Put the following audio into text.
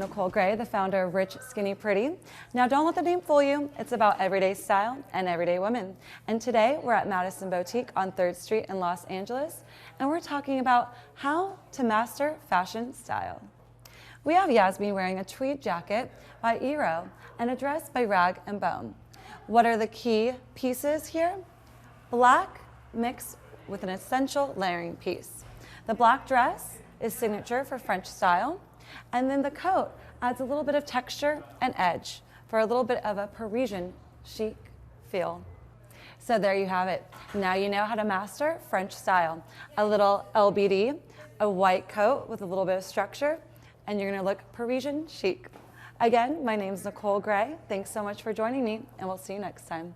Nicole Gray, the founder of Rich Skinny Pretty. Now don't let the name fool you, it's about everyday style and everyday women. And today we're at Madison Boutique on 3rd Street in Los Angeles, and we're talking about how to master fashion style. We have Yasmin wearing a tweed jacket by Eero and a dress by Rag & Bone. What are the key pieces here? Black mixed with an essential layering piece. The black dress is signature for French style, and then the coat adds a little bit of texture and edge for a little bit of a Parisian chic feel. So there you have it. Now you know how to master French style. A little LBD, a white coat with a little bit of structure, and you're gonna look Parisian chic. Again, my name's Nicole Gray. Thanks so much for joining me, and we'll see you next time.